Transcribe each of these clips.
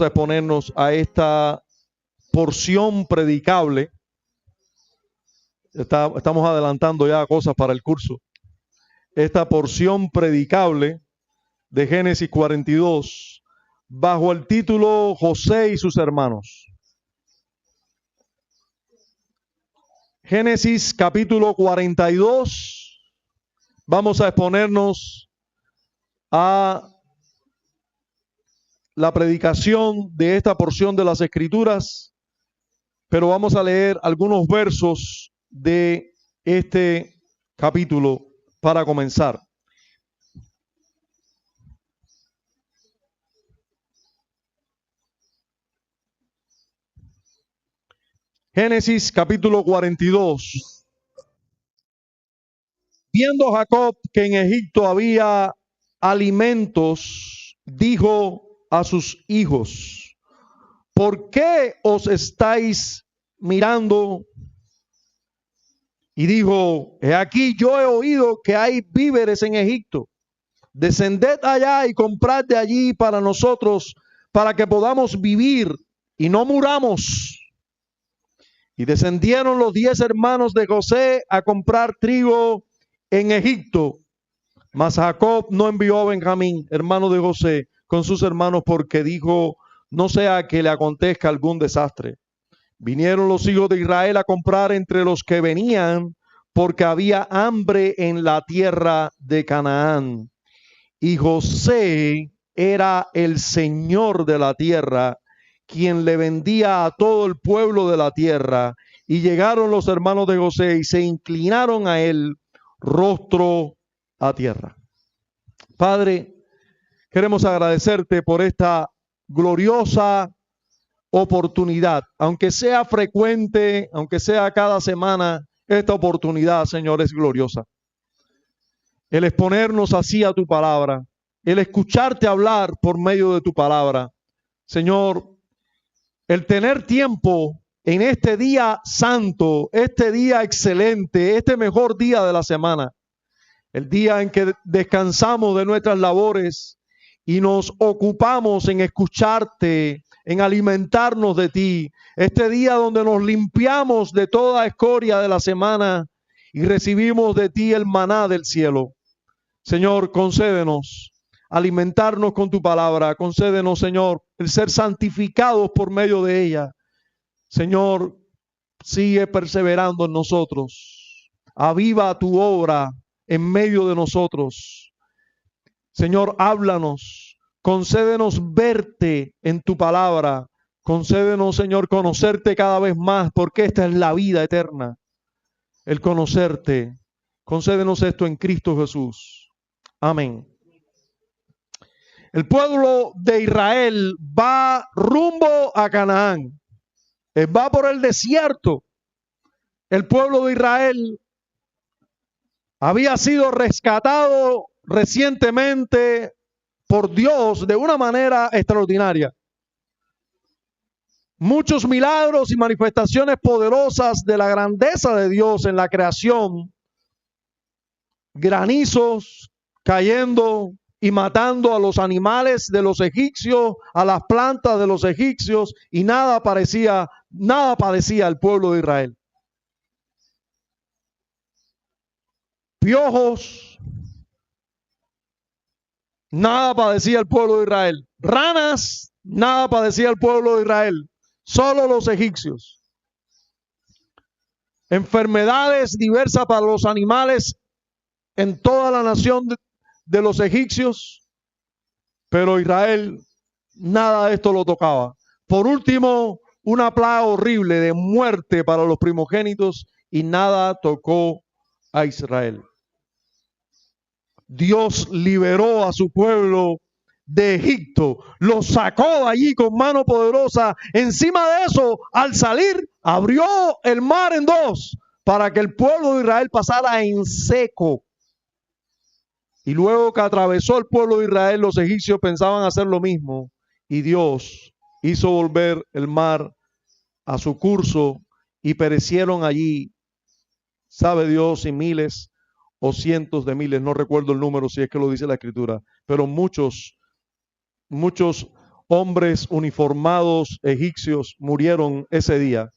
a exponernos a esta porción predicable. Estamos adelantando ya cosas para el curso. Esta porción predicable de Génesis 42 bajo el título José y sus hermanos. Génesis capítulo 42. Vamos a exponernos a la predicación de esta porción de las Escrituras, pero vamos a leer algunos versos de este capítulo para comenzar. Génesis capítulo 42. Viendo Jacob que en Egipto había alimentos, dijo a sus hijos: ¿por qué os estáis mirando? Y dijo: he aquí, yo he oído que hay víveres en Egipto. Descended allá y comprad de allí para nosotros, para que podamos vivir y no muramos. Y descendieron los 10 hermanos de José a comprar trigo en Egipto. Mas Jacob no envió a Benjamín, hermano de José, con sus hermanos, porque dijo: no sea que le acontezca algún desastre. Vinieron los hijos de Israel a comprar entre los que venían, porque había hambre en la tierra de Canaán. Y José era el señor de la tierra, quien le vendía a todo el pueblo de la tierra. Y llegaron los hermanos de José y se inclinaron a él, rostro a tierra. Padre, queremos agradecerte por esta gloriosa oportunidad, aunque sea frecuente, aunque sea cada semana, esta oportunidad, Señor, es gloriosa. El exponernos así a tu palabra, el escucharte hablar por medio de tu palabra. Señor, el tener tiempo en este día santo, este día excelente, este mejor día de la semana, el día en que descansamos de nuestras labores y nos ocupamos en escucharte, en alimentarnos de ti, este día donde nos limpiamos de toda escoria de la semana y recibimos de ti el maná del cielo. Señor, concédenos alimentarnos con tu palabra, concédenos, Señor, el ser santificados por medio de ella. Señor, sigue perseverando en nosotros, aviva tu obra en medio de nosotros. Señor, háblanos, concédenos verte en tu palabra, concédenos, Señor, conocerte cada vez más, porque esta es la vida eterna, el conocerte. Concédenos esto en Cristo Jesús. Amén. El pueblo de Israel va rumbo a Canaán. Va por el desierto. El pueblo de Israel había sido rescatado recientemente por Dios de una manera extraordinaria. Muchos milagros y manifestaciones poderosas de la grandeza de Dios en la creación. Granizos cayendo y matando a los animales de los egipcios, a las plantas de los egipcios, y nada padecía el pueblo de Israel. Piojos, nada padecía el pueblo de Israel. Ranas, nada padecía el pueblo de Israel. Solo los egipcios. Enfermedades diversas para los animales en toda la nación de los egipcios, pero Israel nada de esto lo tocaba. Por último, una plaga horrible de muerte para los primogénitos, y nada tocó a Israel. Dios liberó a su pueblo de Egipto, lo sacó de allí con mano poderosa. Encima de eso, al salir, abrió el mar en dos para que el pueblo de Israel pasara en seco. Y luego que atravesó el pueblo de Israel, los egipcios pensaban hacer lo mismo, y Dios hizo volver el mar a su curso y perecieron allí, sabe Dios, si miles o cientos de miles, no recuerdo el número si es que lo dice la Escritura, pero muchos hombres uniformados egipcios murieron ese día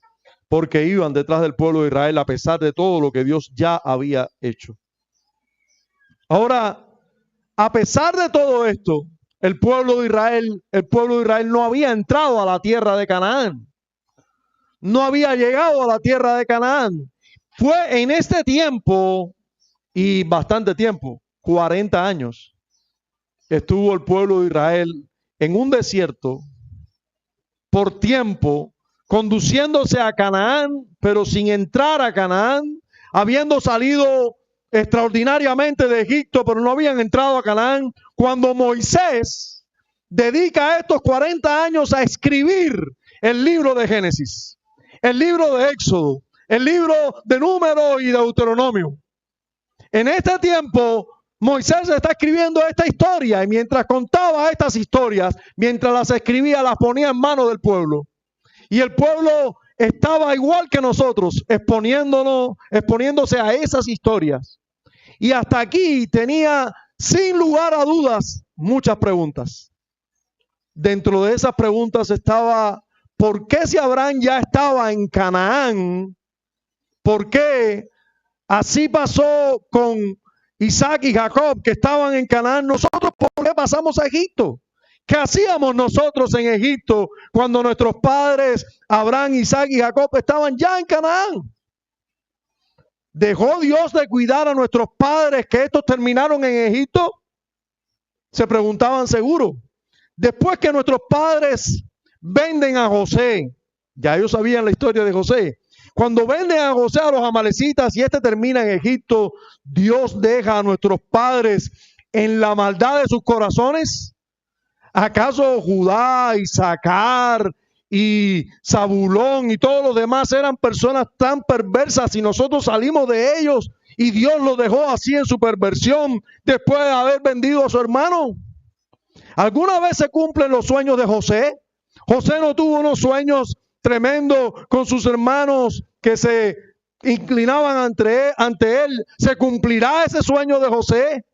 porque iban detrás del pueblo de Israel a pesar de todo lo que Dios ya había hecho. Ahora, a pesar de todo esto, el pueblo de Israel no había entrado a la tierra de Canaán. No había llegado a la tierra de Canaán. Fue en este tiempo, y bastante tiempo, 40 años, estuvo el pueblo de Israel en un desierto por tiempo, conduciéndose a Canaán, pero sin entrar a Canaán, habiendo salido extraordinariamente de Egipto, pero no habían entrado a Canaán, cuando Moisés dedica estos 40 años a escribir el libro de Génesis, el libro de Éxodo, el libro de Números y Deuteronomio. En este tiempo, Moisés está escribiendo esta historia y mientras contaba estas historias, mientras las escribía, las ponía en manos del pueblo. Y el pueblo estaba igual que nosotros, exponiéndose a esas historias. Y hasta aquí tenía, sin lugar a dudas, muchas preguntas. Dentro de esas preguntas estaba, ¿por qué si Abraham ya estaba en Canaán? ¿Por qué así pasó con Isaac y Jacob que estaban en Canaán? ¿Nosotros por qué pasamos a Egipto? ¿Qué hacíamos nosotros en Egipto cuando nuestros padres Abraham, Isaac y Jacob estaban ya en Canaán? ¿Dejó Dios de cuidar a nuestros padres que estos terminaron en Egipto? Se preguntaban seguro. Después que nuestros padres venden a José, ya ellos sabían la historia de José. Cuando venden a José a los amalecitas y este termina en Egipto, ¿Dios deja a nuestros padres en la maldad de sus corazones? ¿Acaso Judá, Isaacar y Zabulón y todos los demás eran personas tan perversas y nosotros salimos de ellos y Dios los dejó así en su perversión después de haber vendido a su hermano? ¿Alguna vez se cumplen los sueños de José? José no tuvo unos sueños tremendos con sus hermanos que se inclinaban ante él. ¿Se cumplirá ese sueño de José?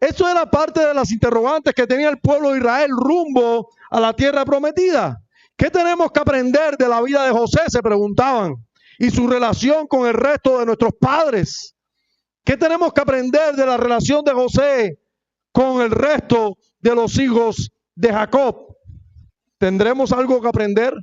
Eso era parte de las interrogantes que tenía el pueblo de Israel rumbo a la tierra prometida. ¿Qué tenemos que aprender de la vida de José?, se preguntaban, y su relación con el resto de nuestros padres. ¿Qué tenemos que aprender de la relación de José con el resto de los hijos de Jacob? ¿Tendremos algo que aprender?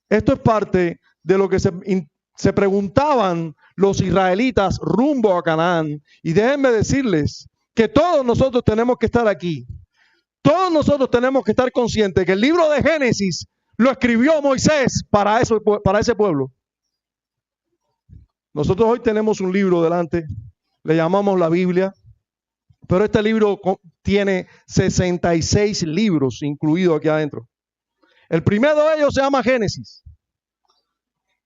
Esto es parte de lo que se preguntaban los israelitas rumbo a Canaán. Y déjenme decirles que todos nosotros tenemos que estar aquí. Todos nosotros tenemos que estar conscientes que el libro de Génesis lo escribió Moisés para ese pueblo. Nosotros hoy tenemos un libro delante, le llamamos la Biblia, pero este libro tiene 66 libros incluidos aquí adentro. El primero de ellos se llama Génesis.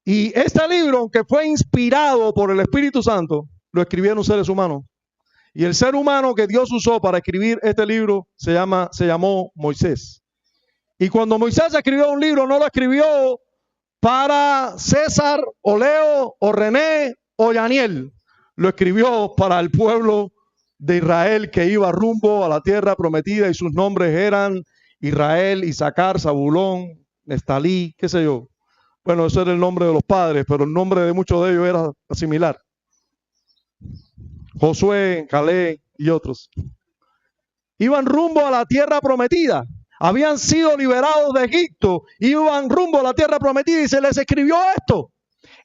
Y este libro, aunque fue inspirado por el Espíritu Santo, lo escribieron seres humanos. Y el ser humano que Dios usó para escribir este libro se llamó Moisés. Y cuando Moisés escribió un libro, no lo escribió para César o Leo o René o Yaniel. Lo escribió para el pueblo de Israel que iba rumbo a la tierra prometida y sus nombres eran Israel, Isaacar, Zabulón, Neftalí, qué sé yo. Bueno, ese era el nombre de los padres, pero el nombre de muchos de ellos era similar. Josué, Caleb y otros. Iban rumbo a la tierra prometida. Habían sido liberados de Egipto. Iban rumbo a la tierra prometida y se les escribió esto.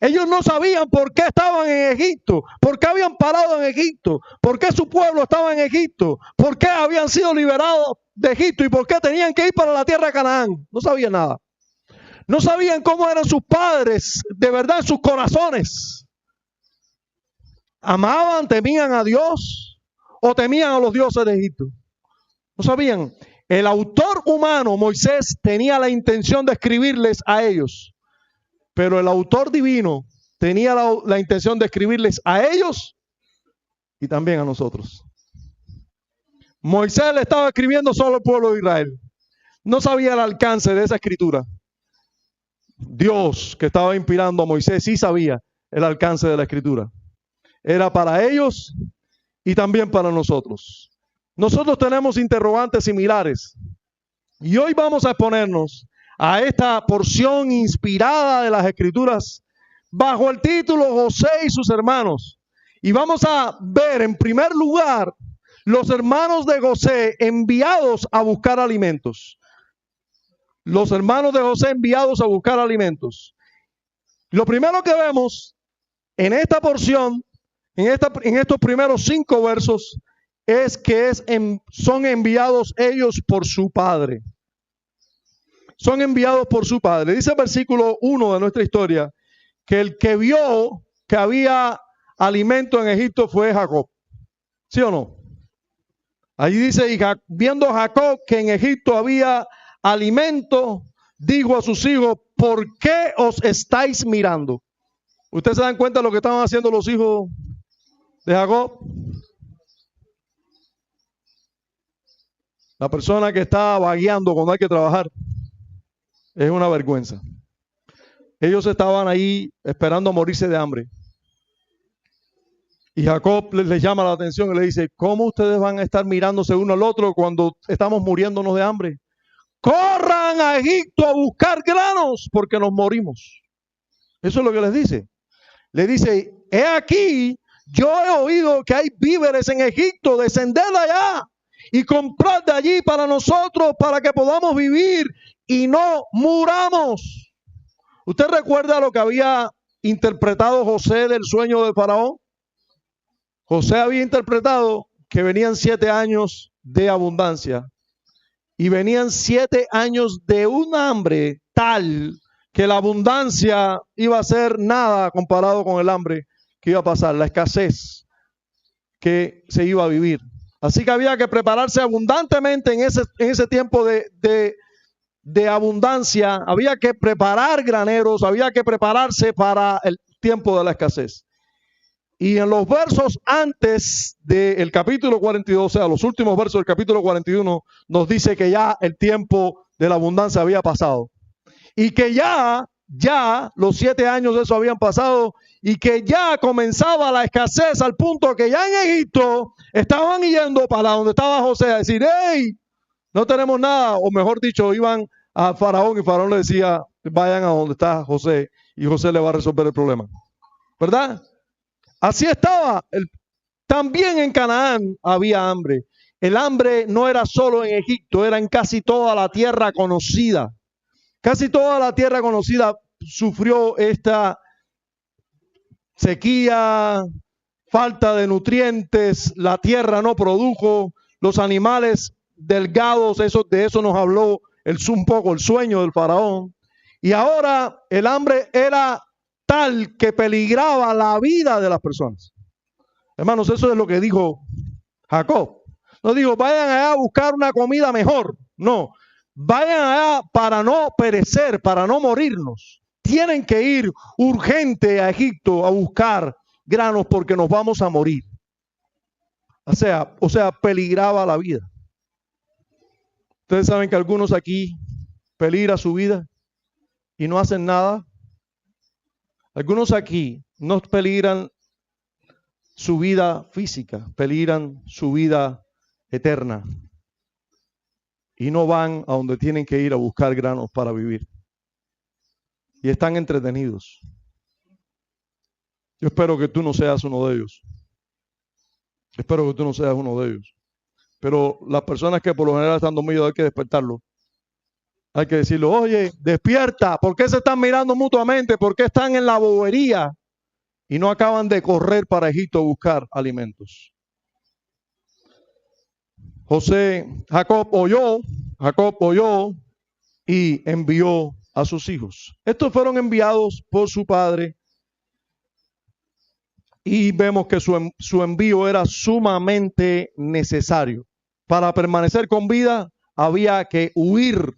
Ellos no sabían por qué estaban en Egipto, por qué habían parado en Egipto, por qué su pueblo estaba en Egipto, por qué habían sido liberados de Egipto y por qué tenían que ir para la tierra de Canaán. No sabían nada. No sabían cómo eran sus padres de verdad en sus corazones. ¿Amaban, temían a Dios o temían a los dioses de Egipto? No sabían. El autor humano, Moisés, tenía la intención de escribirles a ellos, pero el autor divino tenía la intención de escribirles a ellos y también a nosotros. Moisés le estaba escribiendo solo al pueblo de Israel. No sabía el alcance de esa escritura. Dios, que estaba inspirando a Moisés, sí sabía el alcance de la escritura. Era para ellos y también para nosotros. Nosotros tenemos interrogantes similares. Y hoy vamos a exponernos a esta porción inspirada de las Escrituras bajo el título José y sus hermanos. Y vamos a ver en primer lugar los hermanos de José enviados a buscar alimentos. Los hermanos de José enviados a buscar alimentos. Lo primero que vemos en esta porción, en estos primeros 5 versos, es que son enviados ellos por su padre. Son enviados por su padre. Dice el versículo 1 de nuestra historia que el que vio que había alimento en Egipto fue Jacob. ¿Sí o no? Allí dice, y viendo Jacob que en Egipto había alimento, dijo a sus hijos, ¿por qué os estáis mirando? ¿Ustedes se dan cuenta de lo que estaban haciendo los hijos de Jacob? La persona que está vagueando cuando hay que trabajar es una vergüenza. Ellos estaban ahí esperando a morirse de hambre. Y Jacob les llama la atención y le dice, ¿cómo ustedes van a estar mirándose uno al otro cuando estamos muriéndonos de hambre? Corran a Egipto a buscar granos porque nos morimos. Eso es lo que les dice. Le dice, he aquí, yo he oído que hay víveres en Egipto, descended allá y comprad de allí para nosotros, para que podamos vivir y no muramos. ¿Usted recuerda lo que había interpretado José del sueño del faraón? José había interpretado que venían 7 años de abundancia y venían 7 años de un hambre tal que la abundancia iba a ser nada comparado con el hambre que iba a pasar, la escasez que se iba a vivir. Así que había que prepararse abundantemente en ese tiempo de abundancia. Había que preparar graneros, había que prepararse para el tiempo de la escasez. Y en los versos antes del capítulo 42, o sea, los últimos versos del capítulo 41, nos dice que ya el tiempo de la abundancia había pasado. Y que ya los 7 años de eso habían pasado y que ya comenzaba la escasez al punto que ya en Egipto estaban yendo para donde estaba José a decir, hey, no tenemos nada, o mejor dicho, iban a Faraón y Faraón le decía, vayan a donde está José y José le va a resolver el problema. ¿Verdad? Así estaba. También en Canaán había hambre. El hambre no era solo en Egipto, era en casi toda la tierra conocida. Casi toda la tierra conocida sufrió esta sequía, falta de nutrientes, la tierra no produjo, los animales delgados, de eso nos habló un poco el sueño del faraón. Y ahora el hambre era tal que peligraba la vida de las personas. Hermanos, eso es lo que dijo Jacob. No dijo, vayan allá a buscar una comida mejor. No, vayan allá para no perecer, para no morirnos. Tienen que ir urgente a Egipto a buscar granos porque nos vamos a morir. O sea, peligraba la vida. Ustedes saben que algunos aquí peligra su vida y no hacen nada. Algunos aquí no peligran su vida física, peligran su vida eterna y no van a donde tienen que ir a buscar granos para vivir. Y están entretenidos. Yo espero que tú no seas uno de ellos. Espero que tú no seas uno de ellos. Pero las personas que por lo general están dormidos hay que despertarlos. Hay que decirle, oye, despierta. ¿Por qué se están mirando mutuamente? ¿Por qué están en la bobería? Y no acaban de correr para Egipto a buscar alimentos. Jacob oyó y envió a sus hijos. Estos fueron enviados por su padre y vemos que su envío era sumamente necesario. Para permanecer con vida había que huir,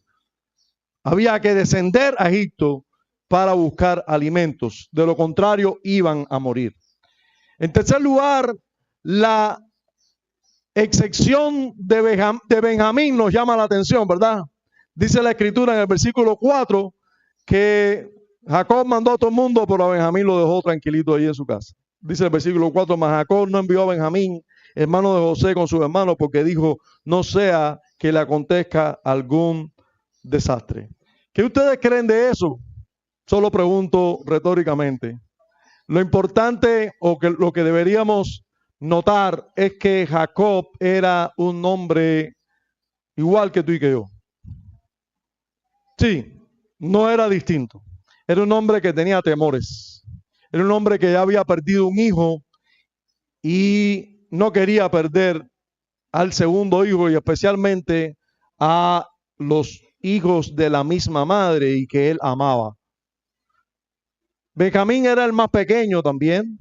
había que descender a Egipto para buscar alimentos. De lo contrario, iban a morir. En tercer lugar, la excepción de Benjamín nos llama la atención, ¿verdad? Dice la escritura en el versículo 4 que Jacob mandó a todo el mundo, pero a Benjamín lo dejó tranquilito ahí en su casa. Dice el versículo 4, mas Jacob no envió a Benjamín, hermano de José, con sus hermanos, porque dijo, no sea que le acontezca algún desastre. ¿Qué ustedes creen de eso? Solo pregunto retóricamente. Lo importante o que lo que deberíamos notar es que Jacob era un hombre igual que tú y que yo. Sí, no era distinto. Era un hombre que tenía temores. Era un hombre que ya había perdido un hijo y no quería perder al segundo hijo y especialmente a los hijos de la misma madre y que él amaba. Benjamín era el más pequeño también,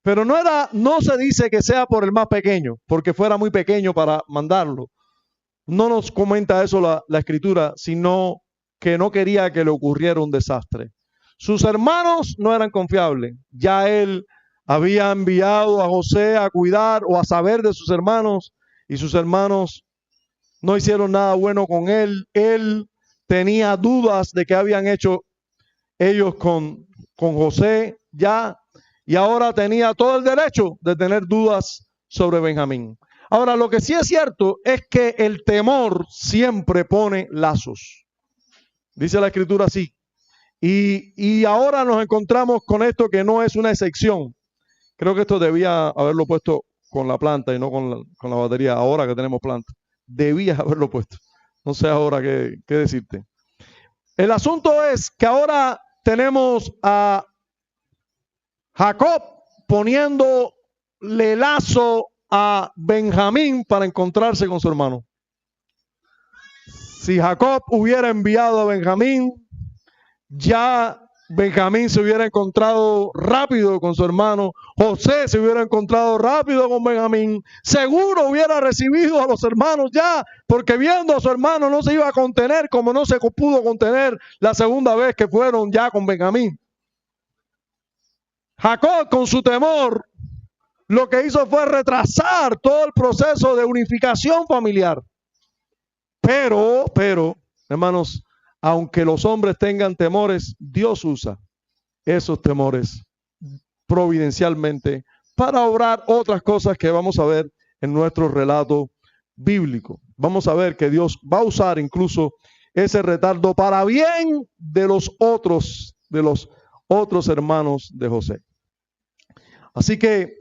pero no se dice que sea por el más pequeño, porque fuera muy pequeño para mandarlo. No nos comenta eso la escritura, sino que no quería que le ocurriera un desastre. Sus hermanos no eran confiables. Ya él había enviado a José a cuidar o a saber de sus hermanos y sus hermanos no hicieron nada bueno con él. Él tenía dudas de qué habían hecho ellos con José ya, y ahora tenía todo el derecho de tener dudas sobre Benjamín. Ahora, lo que sí es cierto es que el temor siempre pone lazos. Dice la escritura así. Y ahora nos encontramos con esto que no es una excepción. Creo que esto debía haberlo puesto con la planta y no con la batería. Ahora que tenemos planta. Debía haberlo puesto. No sé ahora qué decirte. El asunto es que ahora tenemos a Jacob poniéndole lazo a Benjamín para encontrarse con su hermano. Si Jacob hubiera enviado a Benjamín, ya Benjamín se hubiera encontrado rápido con su hermano, José se hubiera encontrado rápido con Benjamín, seguro hubiera recibido a los hermanos ya, porque viendo a su hermano no se iba a contener como no se pudo contener la segunda vez que fueron ya con Benjamín. Jacob, con su temor, lo que hizo fue retrasar todo el proceso de unificación familiar. Pero, hermanos, aunque los hombres tengan temores, Dios usa esos temores providencialmente para obrar otras cosas que vamos a ver en nuestro relato bíblico. Vamos a ver que Dios va a usar incluso ese retardo para bien de los otros hermanos de José. Así que,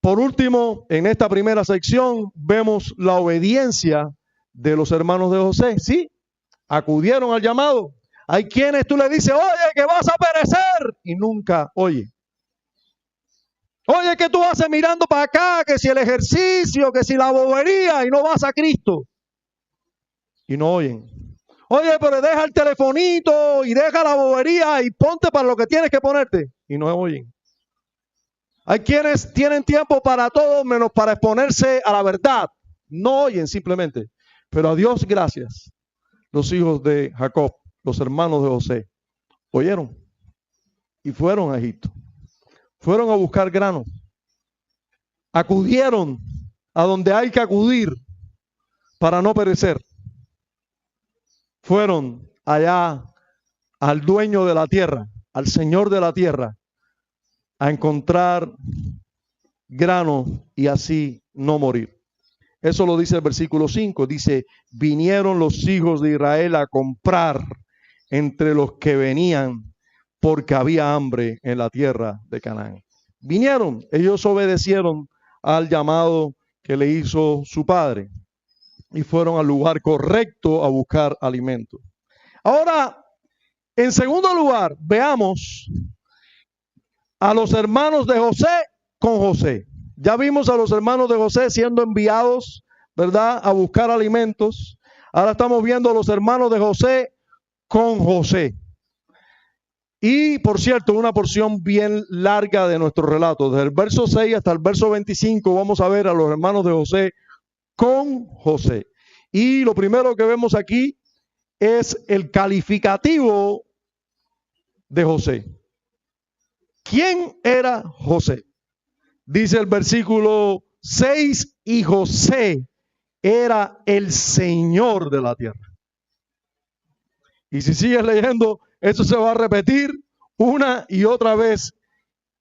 por último, en esta primera sección vemos la obediencia de los hermanos de José. Sí, acudieron al llamado. Hay quienes tú le dices, oye, que vas a perecer, y nunca oye. Oye, que tú haces mirando para acá, que si el ejercicio, que si la bobería, y no vas a Cristo. Y no oyen. Oye, pero deja el telefonito y deja la bobería y ponte para lo que tienes que ponerte. Y no oyen. Hay quienes tienen tiempo para todo menos para exponerse a la verdad. No oyen simplemente. Pero a Dios gracias. Los hijos de Jacob, los hermanos de José, oyeron y fueron a Egipto. Fueron a buscar grano. Acudieron a donde hay que acudir para no perecer. Fueron allá al dueño de la tierra, al Señor de la tierra, a encontrar grano y así no morir. Eso lo dice el versículo 5. Dice, vinieron los hijos de Israel a comprar entre los que venían porque había hambre en la tierra de Canaán. Vinieron, ellos obedecieron al llamado que le hizo su padre y fueron al lugar correcto a buscar alimento. Ahora, en segundo lugar, veamos a los hermanos de José con José. Ya vimos a los hermanos de José siendo enviados, ¿verdad?, a buscar alimentos. Ahora estamos viendo a los hermanos de José con José. Y, por cierto, una porción bien larga de nuestro relato. Desde el verso 6 hasta el verso 25 vamos a ver a los hermanos de José con José. Y lo primero que vemos aquí es el calificativo de José. ¿Quién era José? Dice el versículo 6, y José era el Señor de la tierra. Y si sigues leyendo, eso se va a repetir una y otra vez.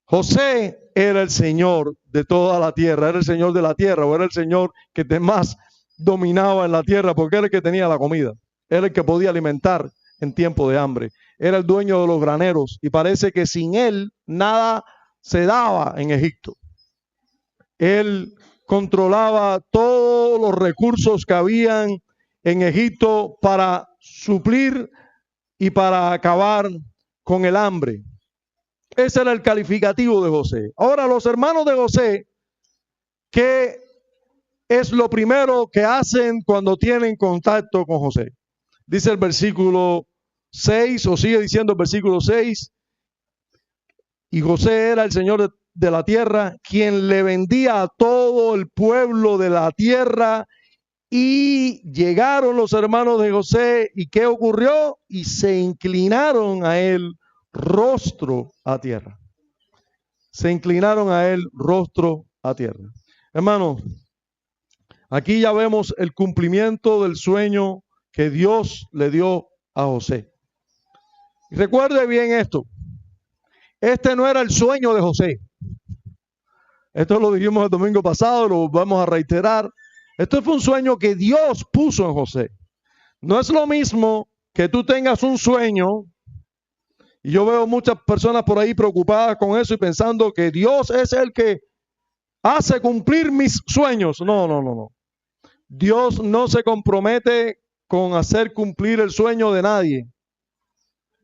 José era el Señor de toda la tierra, era el Señor de la tierra, o era el Señor que más dominaba en la tierra porque era el que tenía la comida, era el que podía alimentar en tiempo de hambre, era el dueño de los graneros y parece que sin él nada se daba en Egipto. Él controlaba todos los recursos que habían en Egipto para suplir y para acabar con el hambre. Ese era el calificativo de José. Ahora, los hermanos de José, ¿qué es lo primero que hacen cuando tienen contacto con José? Dice el versículo 6, o sigue diciendo el versículo 6, y José era el Señor de la tierra, quien le vendía a todo el pueblo de la tierra. Y llegaron los hermanos de José, ¿y qué ocurrió? Y se inclinaron a él rostro a tierra. Se inclinaron a él rostro a tierra. Hermanos, aquí ya vemos el cumplimiento del sueño que Dios le dio a José. Y recuerde bien esto. Este no era el sueño de José. Esto lo dijimos el domingo pasado, lo vamos a reiterar. Esto fue un sueño que Dios puso en José. No es lo mismo que tú tengas un sueño, y yo veo muchas personas por ahí preocupadas con eso y pensando que Dios es el que hace cumplir mis sueños. No. Dios no se compromete con hacer cumplir el sueño de nadie.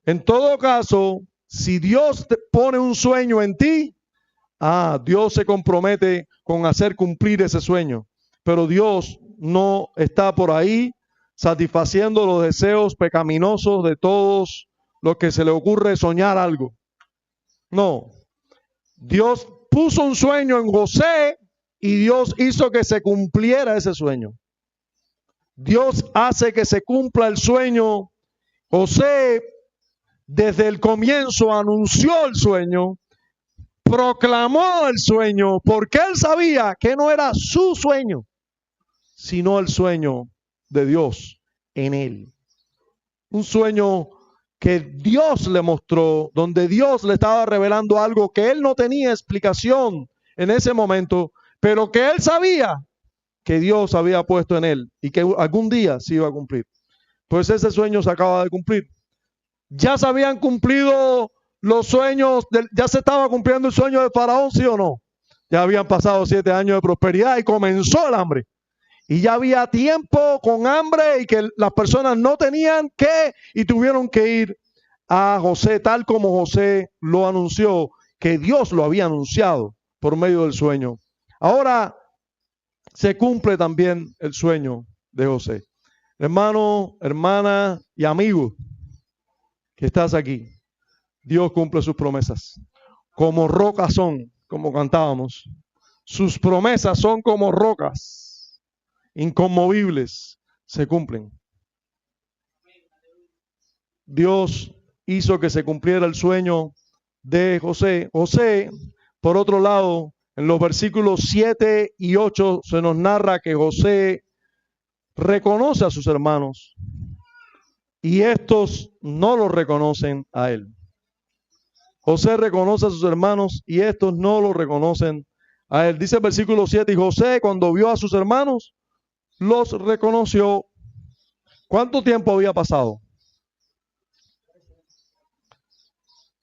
En todo caso, si Dios te pone un sueño en ti, Dios se compromete con hacer cumplir ese sueño. Pero Dios no está por ahí satisfaciendo los deseos pecaminosos de todos los que se le ocurre soñar algo. No. Dios puso un sueño en José y Dios hizo que se cumpliera ese sueño. Dios hace que se cumpla el sueño. José, desde el comienzo, anunció el sueño, proclamó el sueño, porque él sabía que no era su sueño, sino el sueño de Dios en él. Un sueño que Dios le mostró, donde Dios le estaba revelando algo que él no tenía explicación en ese momento, pero que él sabía que Dios había puesto en él y que algún día se iba a cumplir. Pues ese sueño se acaba de cumplir. Ya se habían cumplido los sueños, ya se estaba cumpliendo el sueño de Faraón, ¿sí o no? Ya habían pasado 7 años de prosperidad y comenzó el hambre. Y ya había tiempo con hambre y que las personas no tenían que y tuvieron que ir a José, tal como José lo anunció, que Dios lo había anunciado por medio del sueño. Ahora se cumple también el sueño de José. Hermano, hermana y amigo que estás aquí, Dios cumple sus promesas. Como rocas son, como cantábamos. Sus promesas son como rocas, inconmovibles, se cumplen. Dios hizo que se cumpliera el sueño de José. José, por otro lado, en los versículos 7 y 8 se nos narra que José reconoce a sus hermanos y estos no lo reconocen a él. José reconoce a sus hermanos y estos no lo reconocen a él. Dice el versículo 7, y José cuando vio a sus hermanos, los reconoció. ¿Cuánto tiempo había pasado?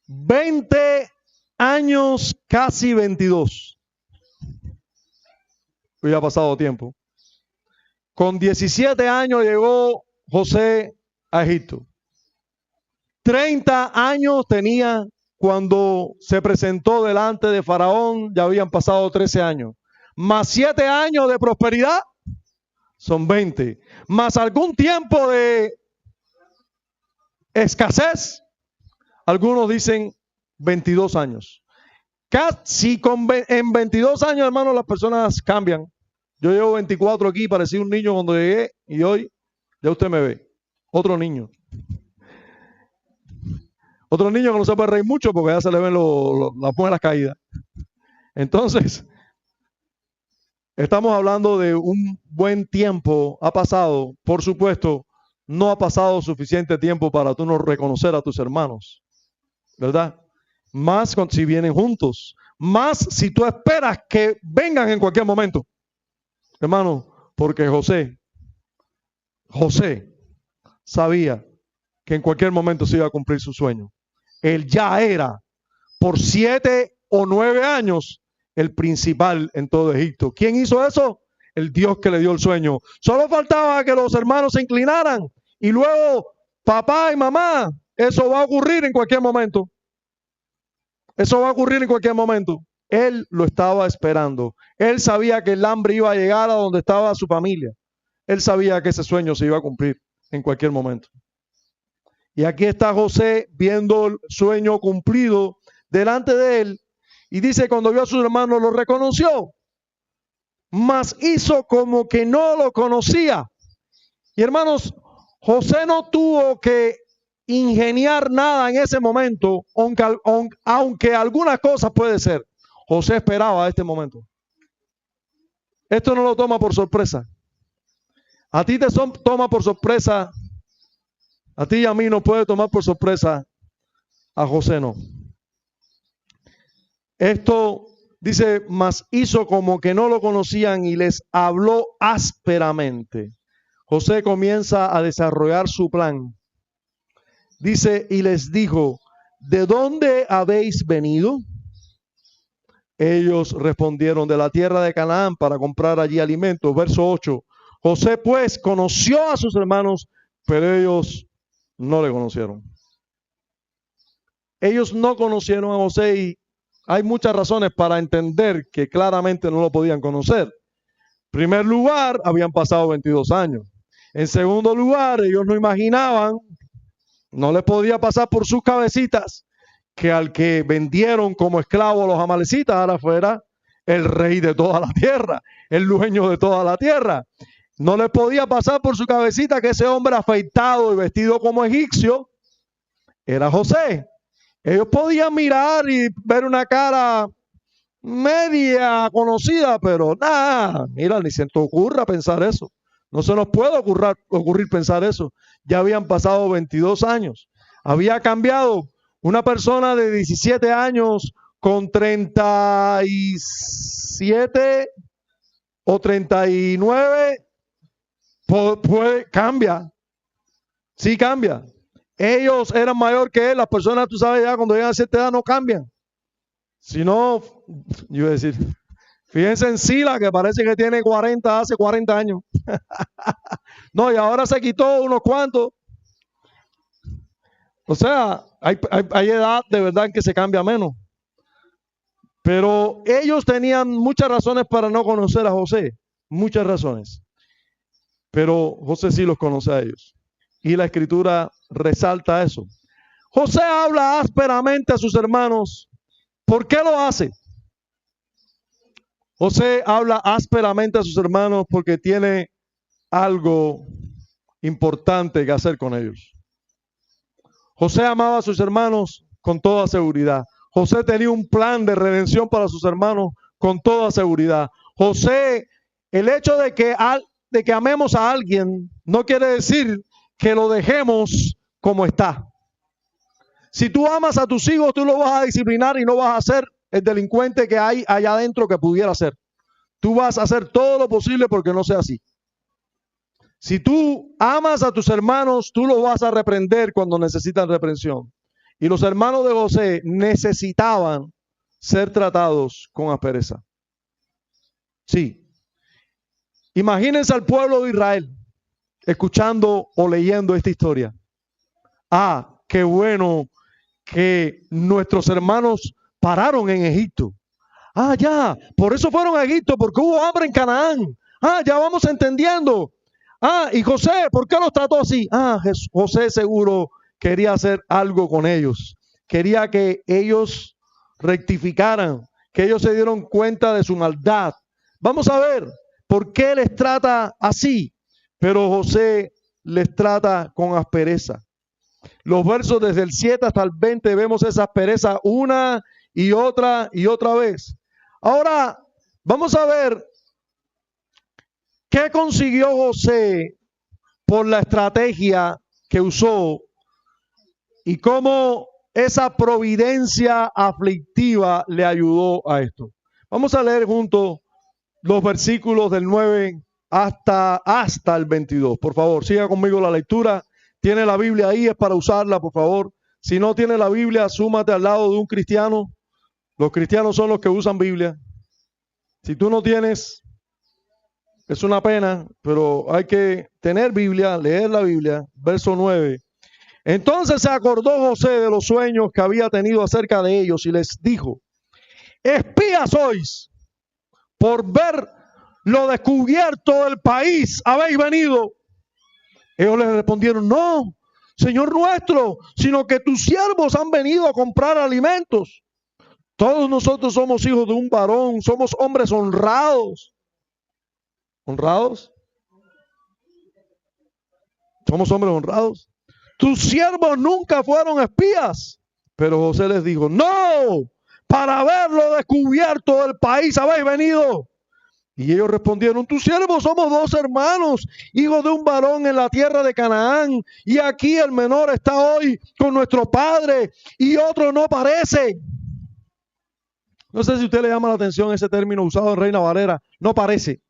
20 años, casi 22. Había pasado tiempo. Con 17 años llegó José a Egipto. 30 años tenía cuando se presentó delante de Faraón, ya habían pasado 13 años. Más 7 años de prosperidad, son 20. Más algún tiempo de escasez, algunos dicen 22 años. Casi en 22 años, hermanos, las personas cambian. Yo llevo 24 aquí, parecía un niño cuando llegué y hoy ya usted me ve. Otro niño. Otro niño que no se puede reír mucho porque ya se le ven las muelas caídas. Entonces, estamos hablando de un buen tiempo. Ha pasado, por supuesto, no ha pasado suficiente tiempo para tú no reconocer a tus hermanos, ¿verdad? Más si vienen juntos, más si tú esperas que vengan en cualquier momento, hermano, porque José José sabía que en cualquier momento se iba a cumplir su sueño. Él ya era por 7 o 9 años el principal en todo Egipto. ¿Quién hizo eso? El Dios que le dio el sueño. Solo faltaba que los hermanos se inclinaran y luego papá y mamá, eso va a ocurrir en cualquier momento. Eso va a ocurrir en cualquier momento. Él lo estaba esperando. Él sabía que el hambre iba a llegar a donde estaba su familia. Él sabía que ese sueño se iba a cumplir en cualquier momento. Y aquí está José viendo el sueño cumplido delante de él. Y dice, cuando vio a sus hermanos lo reconoció, mas hizo como que no lo conocía. Y hermanos, José no tuvo que ingeniar nada en ese momento, aunque algunas cosas puede ser. José esperaba este momento. Esto no lo toma por sorpresa. A ti te toma por sorpresa. A ti y a mí no puede tomar por sorpresa. A José no. Esto dice, mas hizo como que no lo conocían y les habló ásperamente. José comienza a desarrollar su plan. Dice, y les dijo, ¿de dónde habéis venido? Ellos respondieron, de la tierra de Canaán para comprar allí alimentos. Verso 8. José pues conoció a sus hermanos, pero ellos no le conocieron. Ellos no conocieron a José y hay muchas razones para entender que claramente no lo podían conocer. En primer lugar, habían pasado 22 años. En segundo lugar, ellos no imaginaban, no les podía pasar por sus cabecitas que al que vendieron como esclavo a los amalecitas ahora fuera el rey de toda la tierra, el dueño de toda la tierra. No les podía pasar por su cabecita que ese hombre afeitado y vestido como egipcio era José. Ellos podían mirar y ver una cara media conocida, pero nada, mira, ni se te ocurra pensar eso. No se nos puede ocurrir pensar eso. Ya habían pasado 22 años. Había cambiado una persona de 17 años con 37 o 39, cambia. Sí cambia. Ellos eran mayor que él. Las personas, tú sabes, ya cuando llegan a cierta edad no cambian. Si no, yo iba a decir, fíjense en Sila, que parece que tiene 40, hace 40 años. No, y ahora se quitó unos cuantos. O sea, hay edad de verdad que se cambia menos. Pero ellos tenían muchas razones para no conocer a José. Muchas razones. Pero José sí los conoce a ellos. Y la escritura resalta eso. José habla ásperamente a sus hermanos. ¿Por qué lo hace? José habla ásperamente a sus hermanos porque tiene algo importante que hacer con ellos. José amaba a sus hermanos con toda seguridad. José tenía un plan de redención para sus hermanos con toda seguridad. José, el hecho de que amemos a alguien no quiere decir que lo dejemos como está. Si tú amas a tus hijos, tú lo vas a disciplinar y no vas a ser el delincuente que hay allá adentro que pudiera ser. Tú vas a hacer todo lo posible porque no sea así. Si tú amas a tus hermanos, tú los vas a reprender cuando necesitan reprensión. Y los hermanos de José necesitaban ser tratados con aspereza. Sí. Imagínense al pueblo de Israel escuchando o leyendo esta historia. Ah, qué bueno que nuestros hermanos pararon en Egipto. Ah, ya, por eso fueron a Egipto, porque hubo hambre en Canaán. Ah, ya vamos entendiendo. Ah, y José, ¿por qué los trató así? Ah, José seguro quería hacer algo con ellos. Quería que ellos rectificaran, que ellos se dieron cuenta de su maldad. Vamos a ver por qué les trata así. Pero José les trata con aspereza. Los versos desde el 7 hasta el 20 vemos esa aspereza una y otra vez. Ahora, vamos a ver qué consiguió José por la estrategia que usó y cómo esa providencia aflictiva le ayudó a esto. Vamos a leer juntos los versículos del 9 hasta el 22. Por favor, siga conmigo la lectura. Tiene la Biblia ahí, es para usarla, por favor. Si no tiene la Biblia, súmate al lado de un cristiano. Los cristianos son los que usan Biblia. Si tú no tienes, es una pena, pero hay que tener Biblia, leer la Biblia. Verso 9. Entonces se acordó José de los sueños que había tenido acerca de ellos y les dijo: espías sois, por ver lo descubierto del país habéis venido. Ellos les respondieron: no, Señor nuestro, sino que tus siervos han venido a comprar alimentos. Todos nosotros somos hijos de un varón, somos hombres honrados. ¿Honrados? Somos hombres honrados. Tus siervos nunca fueron espías. Pero José les dijo: no, para ver lo descubierto del país habéis venido. Y ellos respondieron: tus siervos somos dos hermanos, hijos de un varón en la tierra de Canaán, y aquí el menor está hoy con nuestro padre, y otro no parece. No sé si a usted le llama la atención ese término usado en Reina Valera, no parece.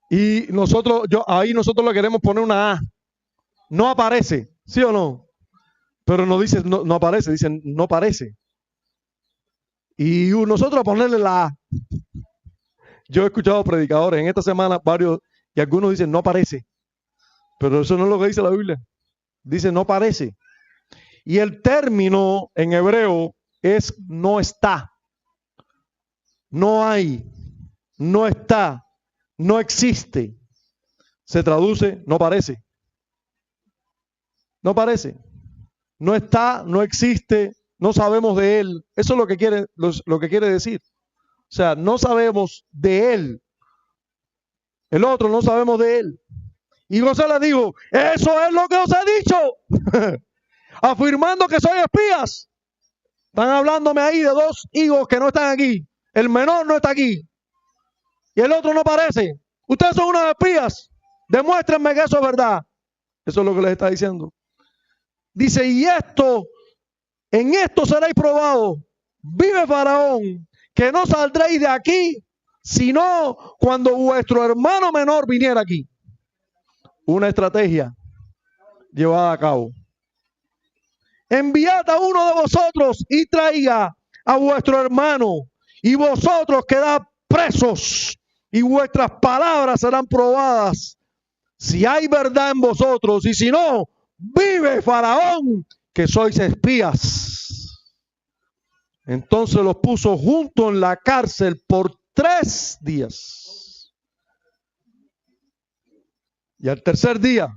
Y nosotros le queremos poner una A. No aparece, ¿sí o no? Pero no dice no aparece, dicen no parece. Y nosotros ponerle la A. Yo he escuchado predicadores en esta semana varios, y algunos dicen no parece. Pero eso no es lo que dice la Biblia. Dice no parece. Y el término en hebreo es no está. No hay. No está. No existe. Se traduce no parece. No parece. No está, no existe, no sabemos de él. Eso es lo que quiere decir. O sea, no sabemos de él. El otro no sabemos de él. Y José le dijo: eso es lo que os he dicho. Afirmando que soy espías. Están hablándome ahí de dos hijos que no están aquí. El menor no está aquí. Y el otro no parece. Ustedes son unos espías. Demuéstrenme que eso es verdad. Eso es lo que les está diciendo. Dice: y en esto seréis probados. Vive Faraón, que no saldréis de aquí, sino cuando vuestro hermano menor viniera aquí. Una estrategia llevada a cabo. Enviad a uno de vosotros y traiga a vuestro hermano, y vosotros quedad presos, y vuestras palabras serán probadas, si hay verdad en vosotros, y si no, vive Faraón, que sois espías. Entonces los puso juntos en la cárcel por 3 días. Y al tercer día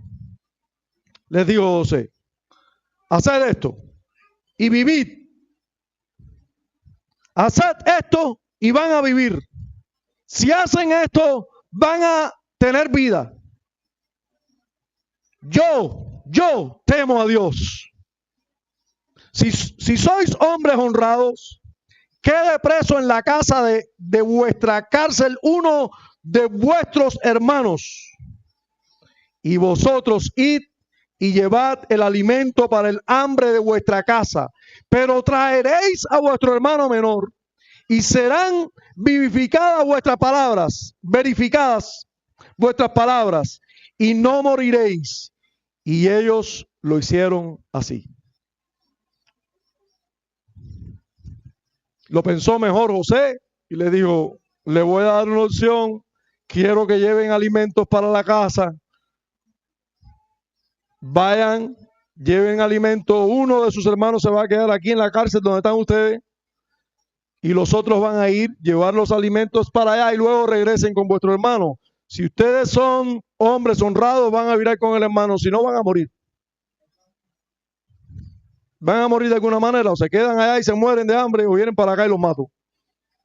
les dijo José: haced esto y vivid. Haced esto y van a vivir. Si hacen esto, van a tener vida. Yo temo a Dios. Si sois hombres honrados, quede preso en la casa de vuestra cárcel uno de vuestros hermanos, y vosotros id y llevad el alimento para el hambre de vuestra casa, pero traeréis a vuestro hermano menor, y serán verificadas vuestras palabras, y no moriréis. Y ellos lo hicieron así. Lo pensó mejor José y le dijo: le voy a dar una opción, quiero que lleven alimentos para la casa. Vayan, lleven alimentos. Uno de sus hermanos se va a quedar aquí en la cárcel donde están ustedes, y los otros van a ir, llevar los alimentos para allá y luego regresen con vuestro hermano. Si ustedes son hombres honrados, van a virar con el hermano, si no, van a morir. Van a morir de alguna manera, o se quedan allá y se mueren de hambre, o vienen para acá y los mato.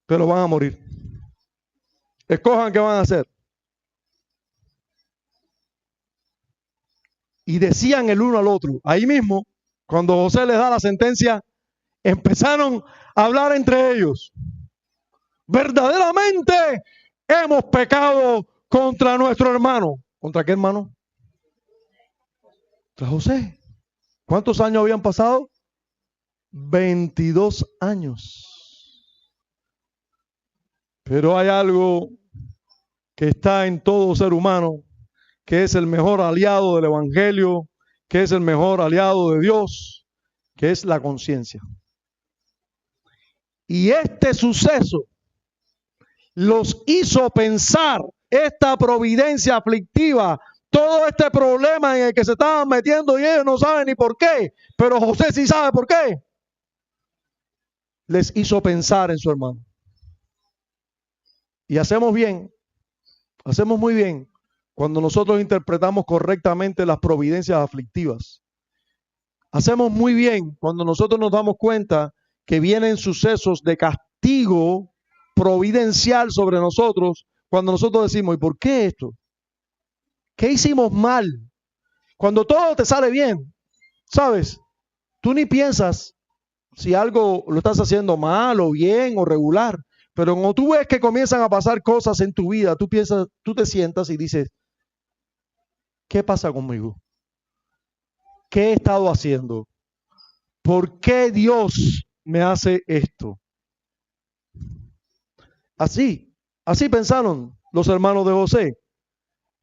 Pero van a morir. Escojan qué van a hacer. Y decían el uno al otro. Ahí mismo, cuando José les da la sentencia, empezaron a hablar entre ellos. Verdaderamente hemos pecado contra nuestro hermano. ¿Contra qué hermano? Contra José. ¿Cuántos años habían pasado? 22 años. Pero hay algo que está en todo ser humano, que es el mejor aliado del Evangelio, que es el mejor aliado de Dios, que es la conciencia. Y este suceso los hizo pensar, esta providencia aflictiva, todo este problema en el que se estaban metiendo y ellos no saben ni por qué, pero José sí sabe por qué, les hizo pensar en su hermano. Y hacemos muy bien cuando nosotros interpretamos correctamente las providencias aflictivas. Hacemos muy bien cuando nosotros nos damos cuenta que vienen sucesos de castigo providencial sobre nosotros, cuando nosotros decimos, ¿y por qué esto? ¿Qué hicimos mal? Cuando todo te sale bien, ¿sabes? Tú ni piensas si algo lo estás haciendo mal o bien o regular, pero cuando tú ves que comienzan a pasar cosas en tu vida, tú te sientas y dices, ¿qué pasa conmigo? ¿Qué he estado haciendo? ¿Por qué Dios me hace esto? Así pensaron los hermanos de José.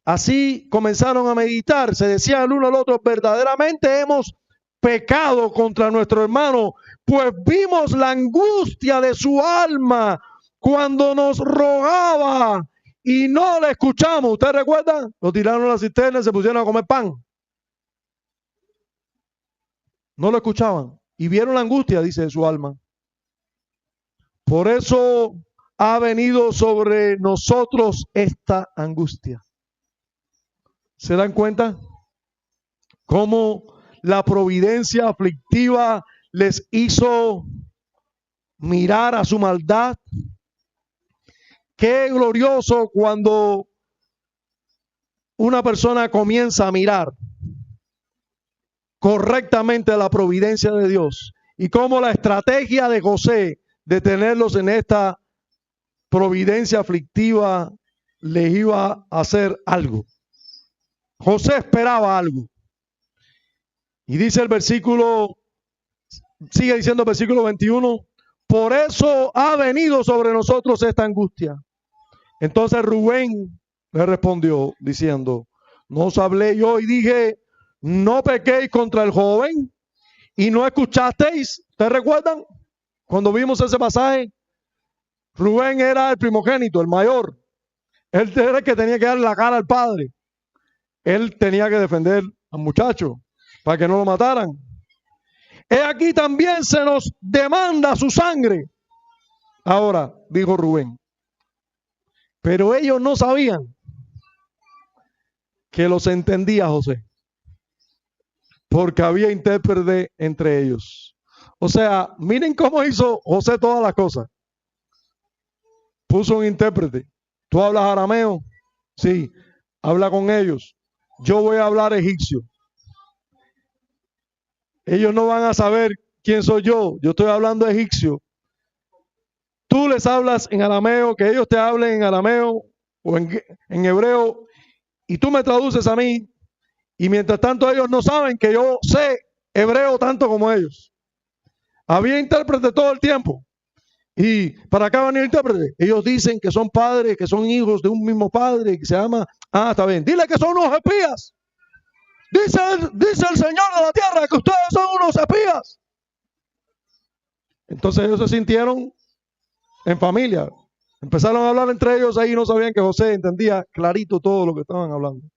Así comenzaron a meditar, se decían el uno al otro, verdaderamente hemos pecado contra nuestro hermano, pues vimos la angustia de su alma cuando nos rogaba y no le escuchamos. ¿Usted recuerda? Lo tiraron a la cisterna y se pusieron a comer pan. No lo escuchaban y vieron la angustia, dice, de su alma. Por eso ha venido sobre nosotros esta angustia. ¿Se dan cuenta? Cómo la providencia aflictiva les hizo mirar a su maldad. Qué glorioso cuando una persona comienza a mirar correctamente la providencia de Dios y cómo la estrategia de José de tenerlos en esta providencia aflictiva les iba a hacer algo. José esperaba algo. Y dice el versículo, sigue diciendo el versículo 21, por eso ha venido sobre nosotros esta angustia. Entonces Rubén le respondió diciendo, ¿no os hablé yo y dije, no pequéis contra el joven y no escuchasteis? ¿Ustedes recuerdan? Cuando vimos ese pasaje, Rubén era el primogénito, el mayor. Él era el que tenía que dar la cara al padre. Él tenía que defender al muchacho para que no lo mataran. He aquí también se nos demanda su sangre. Ahora, dijo Rubén, pero ellos no sabían que los entendía José, porque había intérprete entre ellos. O sea, miren cómo hizo José todas las cosas. Puso un intérprete. ¿Tú hablas arameo? Sí, habla con ellos. Yo voy a hablar egipcio. Ellos no van a saber quién soy yo. Yo estoy hablando egipcio. Tú les hablas en arameo, que ellos te hablen en arameo o en hebreo, y tú me traduces a mí. Y mientras tanto ellos no saben que yo sé hebreo tanto como ellos. Había intérprete todo el tiempo. Y para acá van el intérprete. Ellos dicen que son padres, que son hijos de un mismo padre, que se llama, está bien. Dile que son unos espías. Dice el Señor de la tierra que ustedes son unos espías. Entonces ellos se sintieron en familia. Empezaron a hablar entre ellos ahí y no sabían que José entendía clarito todo lo que estaban hablando.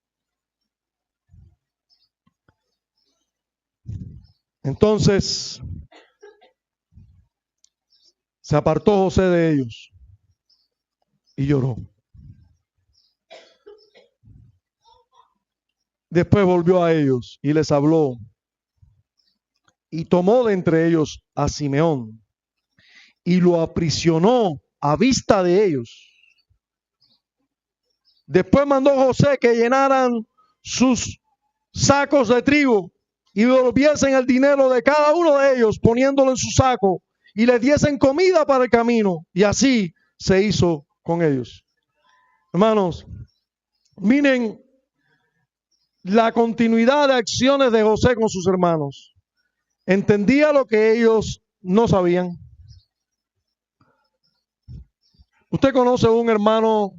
Entonces se apartó José de ellos y lloró. Después volvió a ellos y les habló y tomó de entre ellos a Simeón y lo aprisionó a vista de ellos. Después mandó José que llenaran sus sacos de trigo y devolviesen el dinero de cada uno de ellos poniéndolo en su saco y les diesen comida para el camino. Y así se hizo con ellos. Hermanos, miren la continuidad de acciones de José con sus hermanos. Entendía lo que ellos no sabían. Usted conoce un hermano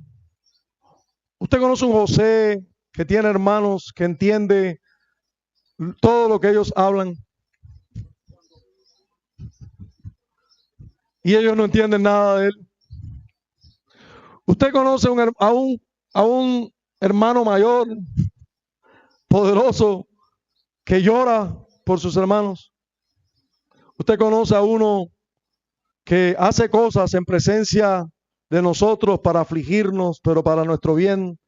Usted conoce un José que tiene hermanos, que entiende todo lo que ellos hablan y ellos no entienden nada de él. Usted conoce a un hermano mayor, poderoso, que llora por sus hermanos. Usted conoce a uno que hace cosas en presencia de nosotros para afligirnos, pero para nuestro bien.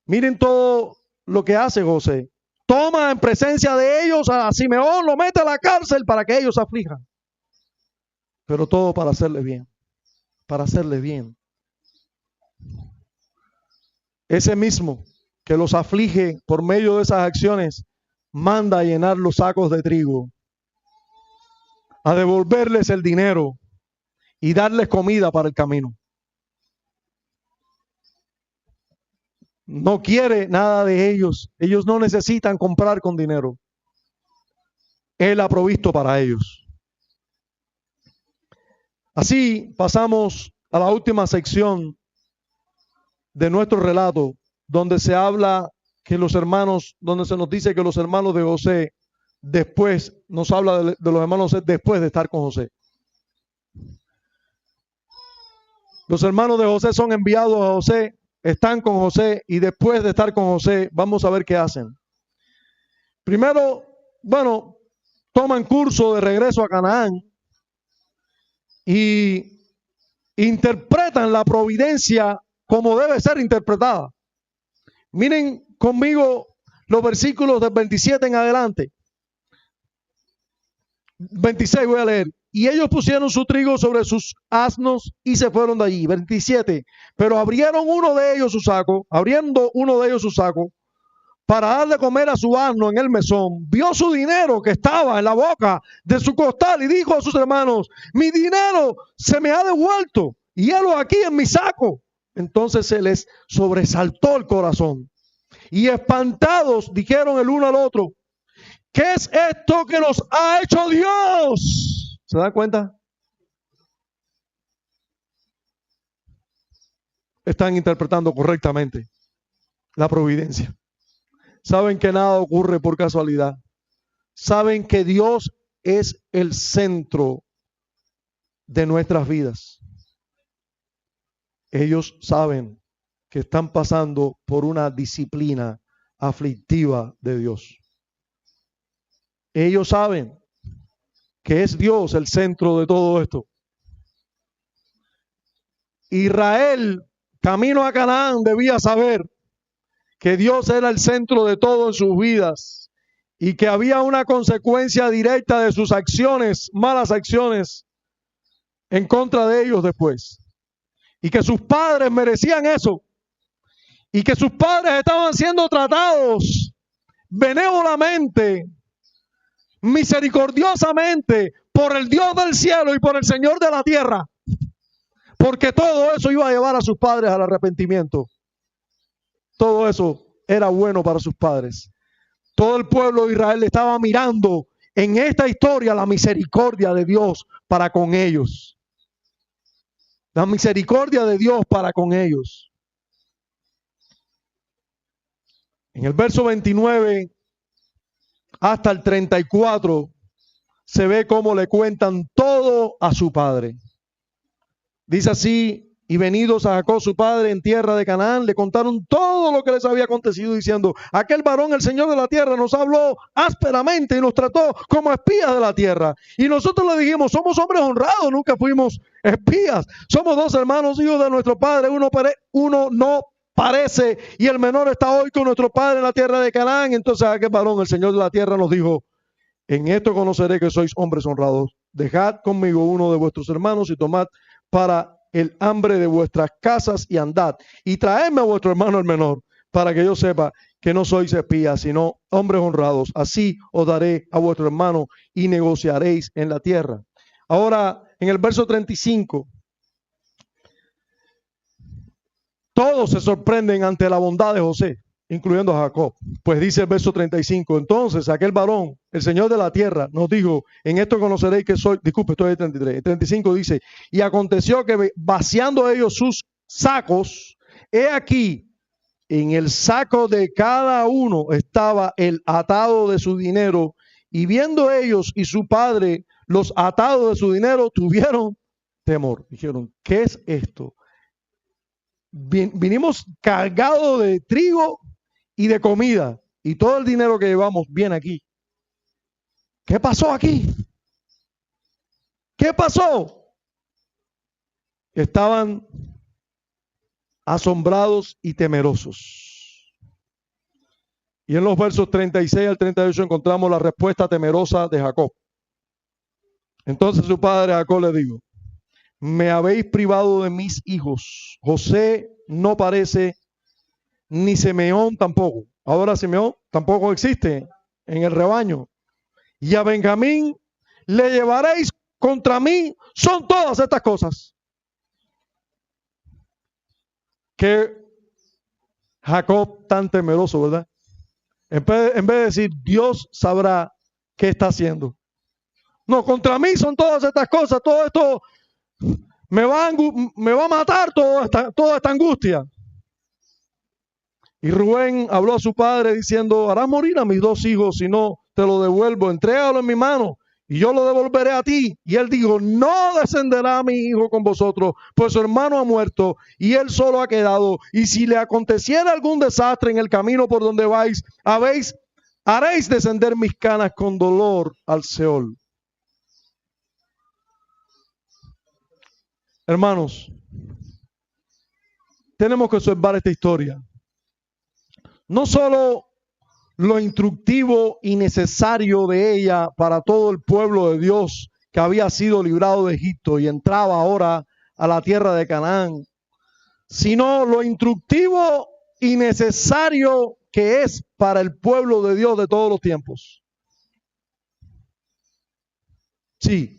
Miren todo lo que hace José. Toma en presencia de ellos a Simeón, lo mete a la cárcel para que ellos aflijan. Pero todo para hacerle bien, para hacerle bien. Ese mismo que los aflige por medio de esas acciones, manda a llenar los sacos de trigo, a devolverles el dinero y darles comida para el camino. No quiere nada de ellos. Ellos no necesitan comprar con dinero. Él ha provisto para ellos. Así pasamos a la última sección de nuestro relato, donde se habla que los hermanos, donde se nos dice que los hermanos de José, después, nos habla de los hermanos después de estar con José. Los hermanos de José son enviados a José, están con José y después de estar con José, vamos a ver qué hacen. Primero, bueno, toman curso de regreso a Canaán y interpretan la providencia como debe ser interpretada. Miren conmigo los versículos del 27 en adelante. 26 voy a leer. Y ellos pusieron su trigo sobre sus asnos y se fueron de allí. 27. Pero abriendo uno de ellos su saco, para darle a comer a su asno en el mesón, vio su dinero que estaba en la boca de su costal y dijo a sus hermanos: mi dinero se me ha devuelto y helo aquí en mi saco. Entonces se les sobresaltó el corazón y espantados dijeron el uno al otro: ¿qué es esto que nos ha hecho Dios? ¿Se dan cuenta? Están interpretando correctamente la providencia. Saben que nada ocurre por casualidad. Saben que Dios es el centro de nuestras vidas. Ellos saben que están pasando por una disciplina aflictiva de Dios. Ellos saben que es Dios el centro de todo esto. Israel, camino a Canaán, debía saber que Dios era el centro de todo en sus vidas y que había una consecuencia directa de sus acciones, malas acciones, en contra de ellos después. Y que sus padres merecían eso. Y que sus padres estaban siendo tratados benévolamente, misericordiosamente, por el Dios del cielo y por el Señor de la tierra. Porque todo eso iba a llevar a sus padres al arrepentimiento. Todo eso era bueno para sus padres. Todo el pueblo de Israel estaba mirando en esta historia la misericordia de Dios para con ellos. La misericordia de Dios para con ellos. En el verso 29 hasta el 34 se ve cómo le cuentan todo a su padre. Dice así: y venidos a Jacob su padre en tierra de Canaán, le contaron todo lo que les había acontecido, diciendo: aquel varón, el Señor de la tierra, nos habló ásperamente y nos trató como espías de la tierra. Y nosotros le dijimos: somos hombres honrados, nunca fuimos espías. Somos dos hermanos, hijos de nuestro padre, uno no parece, y el menor está hoy con nuestro padre en la tierra de Canaán. Entonces aquel varón, el Señor de la tierra, nos dijo: en esto conoceré que sois hombres honrados. Dejad conmigo uno de vuestros hermanos y tomad para el hambre de vuestras casas y andad, y traedme a vuestro hermano el menor, para que yo sepa que no sois espías, sino hombres honrados. Así os daré a vuestro hermano y negociaréis en la tierra. Ahora, en el verso 35, todos se sorprenden ante la bondad de José, incluyendo a Jacob. Pues dice el verso 35, entonces aquel varón, el Señor de la tierra, nos dijo: en esto conoceréis que soy, disculpe, estoy en 33, el 35 dice: y aconteció que vaciando ellos sus sacos, he aquí en el saco de cada uno estaba el atado de su dinero, y viendo ellos y su padre los atados de su dinero, tuvieron temor. Dijeron, ¿qué es esto? Vinimos cargados de trigo y de comida, y todo el dinero que llevamos viene aquí. ¿Qué pasó aquí? ¿Qué pasó? Estaban asombrados y temerosos. Y en los versos 36 al 38 encontramos la respuesta temerosa de Jacob. Entonces su padre Jacob le dijo, me habéis privado de mis hijos. José no parece, ni Simeón tampoco. Ahora Simeón tampoco existe en el rebaño. Y a Benjamín le llevaréis contra mí. Son todas estas cosas que Jacob tan temeroso, ¿verdad? En vez de decir, Dios sabrá qué está haciendo. No, contra mí son todas estas cosas, todo esto me va a matar toda esta angustia. Y Rubén habló a su padre diciendo, harás morir a mis dos hijos si no te lo devuelvo, entrégalo en mi mano y yo lo devolveré a ti. Y él dijo, no descenderá mi hijo con vosotros, pues su hermano ha muerto y él solo ha quedado. Y si le aconteciera algún desastre en el camino por donde vais, haréis descender mis canas con dolor al Seol. Hermanos, tenemos que observar esta historia. No solo lo instructivo y necesario de ella para todo el pueblo de Dios que había sido librado de Egipto y entraba ahora a la tierra de Canaán, sino lo instructivo y necesario que es para el pueblo de Dios de todos los tiempos. Sí,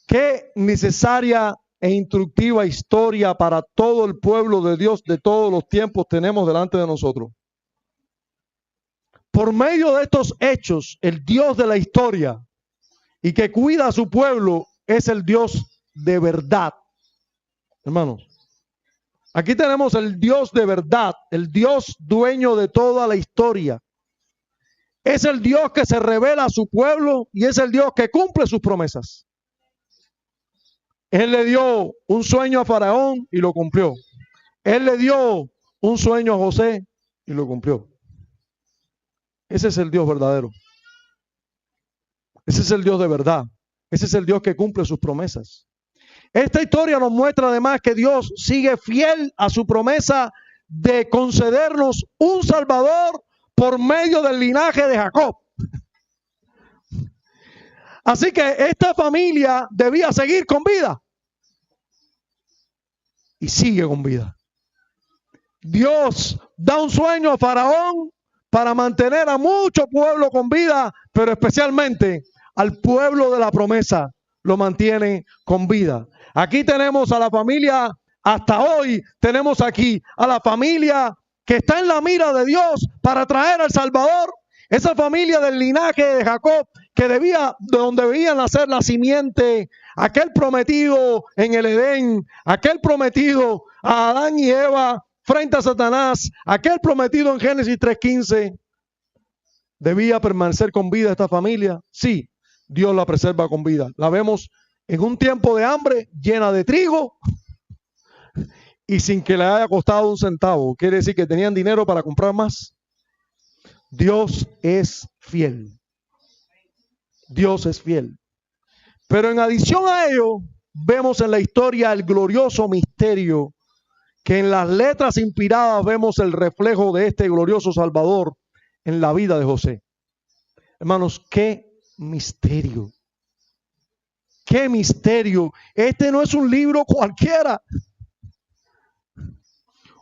qué necesaria e instructiva historia para todo el pueblo de Dios de todos los tiempos tenemos delante de nosotros. Por medio de estos hechos, el Dios de la historia y que cuida a su pueblo es el Dios de verdad. Hermanos, aquí tenemos el Dios de verdad, el Dios dueño de toda la historia. Es el Dios que se revela a su pueblo y es el Dios que cumple sus promesas. Él le dio un sueño a Faraón y lo cumplió. Él le dio un sueño a José y lo cumplió. Ese es el Dios verdadero. Ese es el Dios de verdad. Ese es el Dios que cumple sus promesas. Esta historia nos muestra además que Dios sigue fiel a su promesa de concedernos un Salvador por medio del linaje de Jacob. Así que esta familia debía seguir con vida. Y sigue con vida. Dios da un sueño a Faraón para mantener a mucho pueblo con vida, pero especialmente al pueblo de la promesa lo mantiene con vida. Aquí tenemos a la familia, hasta hoy tenemos aquí a la familia que está en la mira de Dios para traer al Salvador. Esa familia del linaje de Jacob de donde debía nacer la simiente, aquel prometido en el Edén, aquel prometido a Adán y Eva frente a Satanás, aquel prometido en Génesis 3:15, ¿debía permanecer con vida esta familia? Sí, Dios la preserva con vida. La vemos en un tiempo de hambre, llena de trigo y sin que le haya costado un centavo. Quiere decir que tenían dinero para comprar más. Dios es fiel. Dios es fiel. Pero en adición a ello, vemos en la historia el glorioso misterio que en las letras inspiradas vemos el reflejo de este glorioso Salvador en la vida de José. Hermanos, qué misterio. Qué misterio. Este no es un libro cualquiera.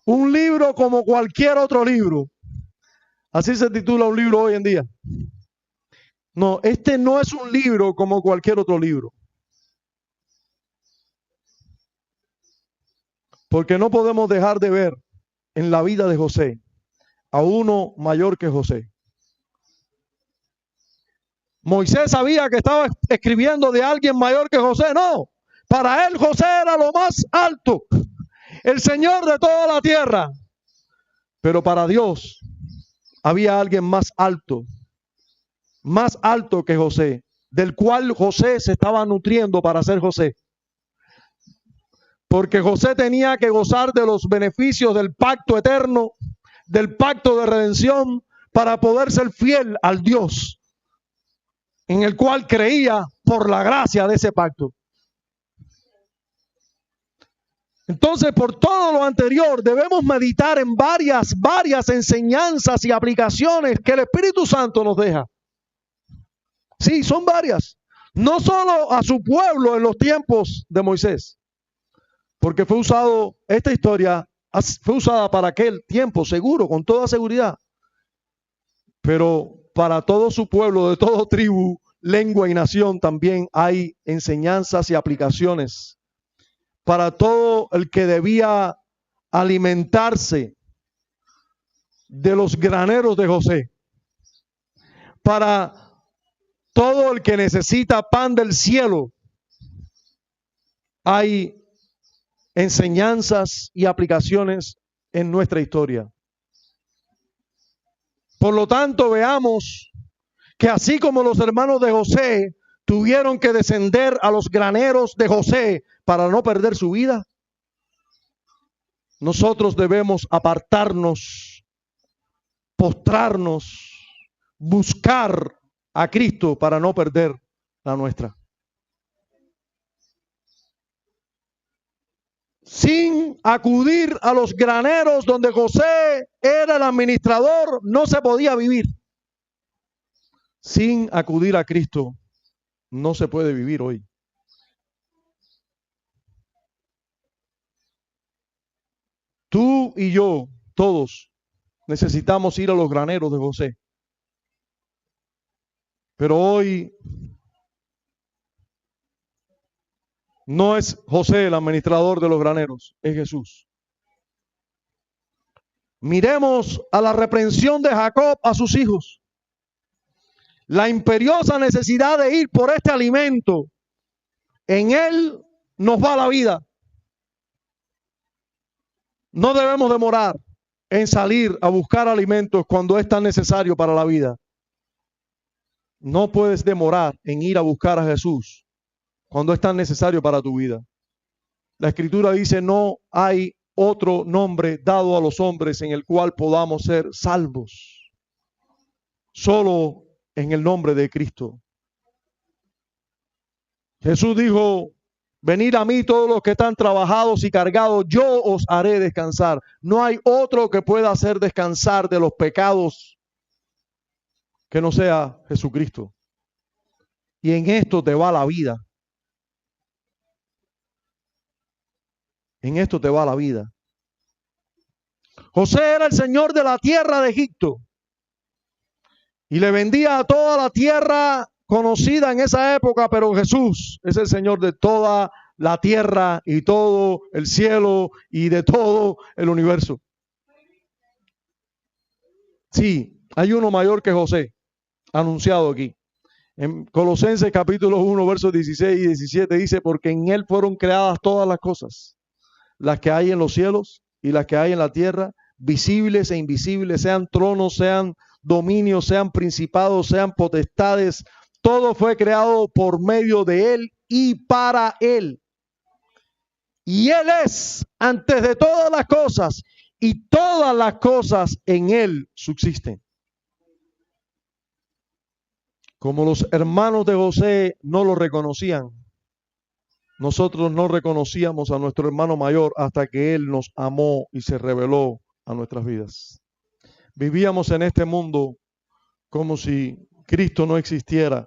Un libro como cualquier otro libro. Así se titula un libro hoy en día. No, este no es un libro como cualquier otro libro. Porque no podemos dejar de ver en la vida de José a uno mayor que José. Moisés sabía que estaba escribiendo de alguien mayor que José. No, para él José era lo más alto, el Señor de toda la tierra. Pero para Dios había alguien más alto que José, del cual José se estaba nutriendo para ser José. Porque José tenía que gozar de los beneficios del pacto eterno, del pacto de redención, para poder ser fiel al Dios en el cual creía por la gracia de ese pacto. Entonces, por todo lo anterior, debemos meditar en varias enseñanzas y aplicaciones que el Espíritu Santo nos deja. Sí, son varias. No solo a su pueblo en los tiempos de Moisés, porque esta historia fue usada para aquel tiempo, seguro, con toda seguridad. Pero para todo su pueblo, de toda tribu, lengua y nación, también hay enseñanzas y aplicaciones. Para todo el que debía alimentarse de los graneros de José. Para todo el que necesita pan del cielo, hay enseñanzas y aplicaciones en nuestra historia. Por lo tanto, veamos que así como los hermanos de José tuvieron que descender a los graneros de José para no perder su vida, nosotros debemos apartarnos, postrarnos, buscar a Cristo para no perder la nuestra. Sin acudir a los graneros donde José era el administrador, no se podía vivir. Sin acudir a Cristo, no se puede vivir hoy. Tú y yo, todos, necesitamos ir a los graneros de José. Pero hoy no es José el administrador de los graneros, es Jesús. Miremos a la reprensión de Jacob a sus hijos. La imperiosa necesidad de ir por este alimento. En él nos va la vida. No debemos demorar en salir a buscar alimentos cuando es tan necesario para la vida. No puedes demorar en ir a buscar a Jesús cuando es tan necesario para tu vida. La Escritura dice, no hay otro nombre dado a los hombres en el cual podamos ser salvos. Solo en el nombre de Cristo. Jesús dijo, venid a mí todos los que están trabajados y cargados, yo os haré descansar. No hay otro que pueda hacer descansar de los pecados que no sea Jesucristo. Y en esto te va la vida. En esto te va la vida. José era el señor de la tierra de Egipto y le vendía a toda la tierra conocida en esa época, pero Jesús es el Señor de toda la tierra y todo el cielo y de todo el universo. Sí, hay uno mayor que José, anunciado aquí. En Colosenses capítulo 1, versos 16 y 17 dice, porque en él fueron creadas todas las cosas, las que hay en los cielos y las que hay en la tierra, visibles e invisibles, sean tronos, sean dominios, sean principados, sean potestades, todo fue creado por medio de él y para él. Y él es antes de todas las cosas, y todas las cosas en él subsisten. Como los hermanos de José no lo reconocían, nosotros no reconocíamos a nuestro hermano mayor hasta que él nos amó y se reveló a nuestras vidas. Vivíamos en este mundo como si Cristo no existiera,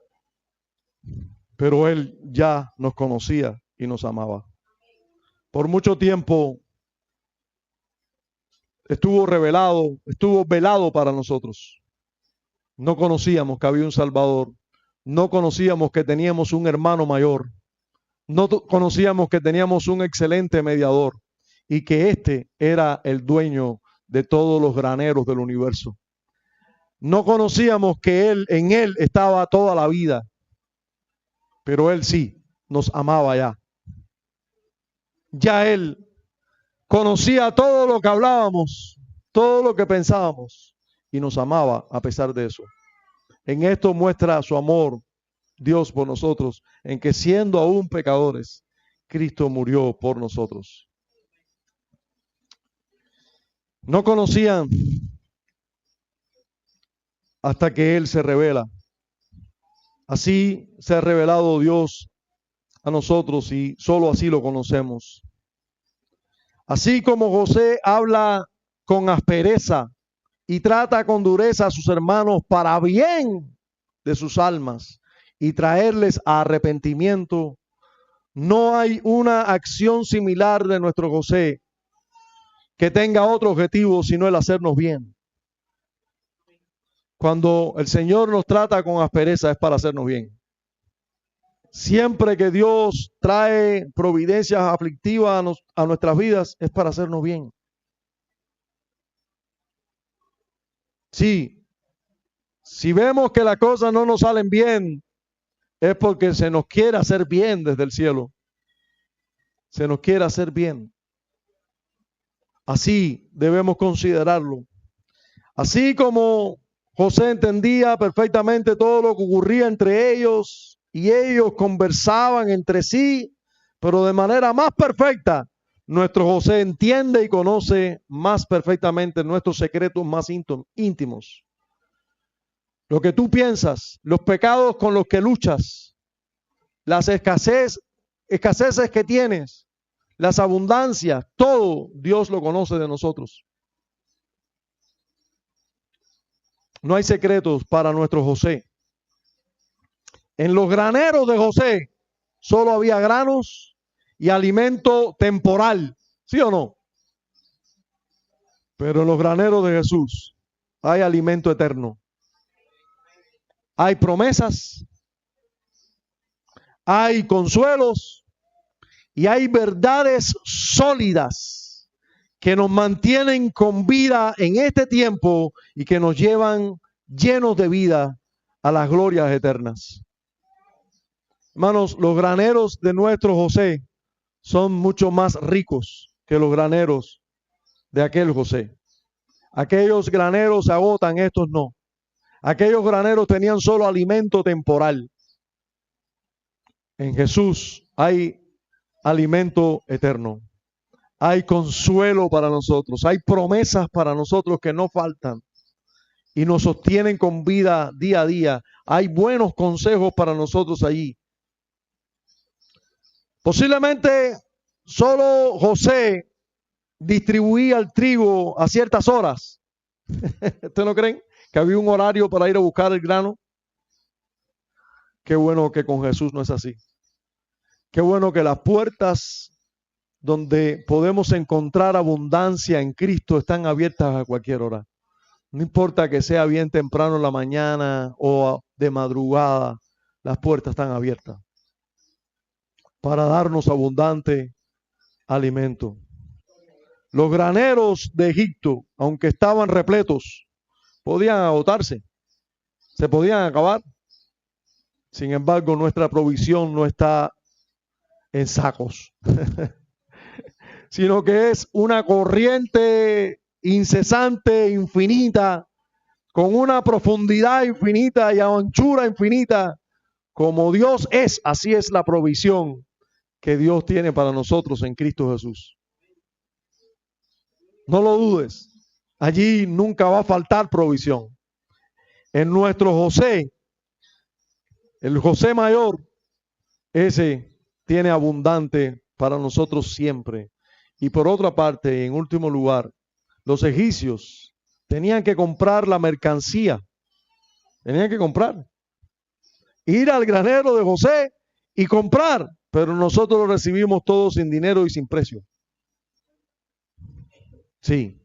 pero él ya nos conocía y nos amaba. Por mucho tiempo estuvo velado para nosotros. No conocíamos que había un Salvador, no conocíamos que teníamos un hermano mayor, no conocíamos que teníamos un excelente mediador y que este era el dueño de todos los graneros del universo. No conocíamos que en él estaba toda la vida, pero él sí nos amaba ya. Ya él conocía todo lo que hablábamos todo lo que pensábamos y nos amaba a pesar de eso. En esto muestra su amor Dios por nosotros, en que siendo aún pecadores, Cristo murió por nosotros. No conocían hasta que Él se revela. Así se ha revelado Dios a nosotros y solo así lo conocemos. Así como José habla con aspereza y trata con dureza a sus hermanos para bien de sus almas y traerles a arrepentimiento, no hay una acción similar de nuestro José que tenga otro objetivo sino el hacernos bien. Cuando el Señor nos trata con aspereza es para hacernos bien. Siempre que Dios trae providencias aflictivas a nuestras vidas es para hacernos bien. Sí, si vemos que las cosas no nos salen bien, es porque se nos quiere hacer bien desde el cielo. Se nos quiere hacer bien. Así debemos considerarlo. Así como José entendía perfectamente todo lo que ocurría entre ellos y ellos conversaban entre sí, pero de manera más perfecta, nuestro José entiende y conoce más perfectamente nuestros secretos más íntimos. Lo que tú piensas, los pecados con los que luchas, las escaseces que tienes, las abundancias, todo Dios lo conoce de nosotros. No hay secretos para nuestro José. En los graneros de José solo había granos y alimento temporal, ¿sí o no? Pero en los graneros de Jesús hay alimento eterno. Hay promesas, hay consuelos y hay verdades sólidas que nos mantienen con vida en este tiempo y que nos llevan llenos de vida a las glorias eternas. Hermanos, los graneros de nuestro José son mucho más ricos que los graneros de aquel José. Aquellos graneros se agotan, estos no. Aquellos graneros tenían solo alimento temporal. En Jesús hay alimento eterno. Hay consuelo para nosotros. Hay promesas para nosotros que no faltan y nos sostienen con vida día a día. Hay buenos consejos para nosotros allí. Posiblemente solo José distribuía el trigo a ciertas horas. ¿Ustedes no creen que había un horario para ir a buscar el grano? Qué bueno que con Jesús no es así. Qué bueno que las puertas donde podemos encontrar abundancia en Cristo están abiertas a cualquier hora. No importa que sea bien temprano en la mañana o de madrugada, las puertas están abiertas para darnos abundante alimento. Los graneros de Egipto, aunque estaban repletos, podían agotarse, se podían acabar. Sin embargo, nuestra provisión no está en sacos, sino que es una corriente incesante, infinita, con una profundidad infinita y anchura infinita. Como Dios es, así es la provisión que Dios tiene para nosotros en Cristo Jesús. No lo dudes, allí nunca va a faltar provisión. En nuestro José, el José mayor, ese tiene abundante para nosotros siempre. Y por otra parte, en último lugar, los egipcios tenían que comprar la mercancía. Tenían que comprar. Ir al granero de José y comprar. Pero nosotros lo recibimos todo sin dinero y sin precio. Sí.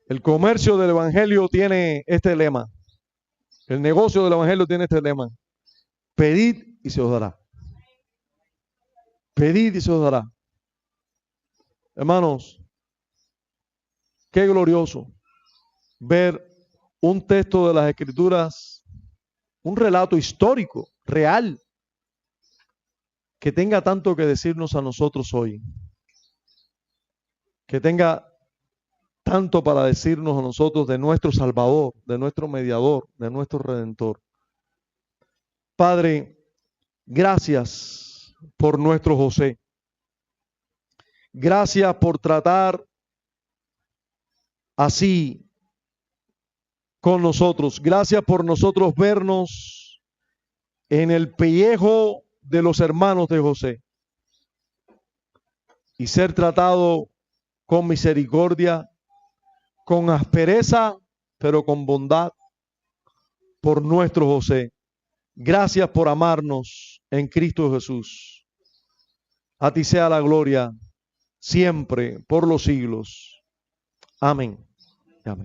El comercio del evangelio tiene este lema. El negocio del evangelio tiene este lema. Pedid y se os dará. Pedid y se os dará. Hermanos, qué glorioso ver un texto de las Escrituras, un relato histórico, real, que tenga tanto que decirnos a nosotros hoy. Que tenga tanto para decirnos a nosotros de nuestro Salvador, de nuestro Mediador, de nuestro Redentor. Padre, gracias por nuestro José. Gracias por tratar así con nosotros. Gracias por nosotros vernos en el pellejo de los hermanos de José y ser tratado con misericordia, con aspereza, pero con bondad por nuestro José. Gracias por amarnos en Cristo Jesús. A ti sea la gloria siempre, por los siglos. Amén. Amén.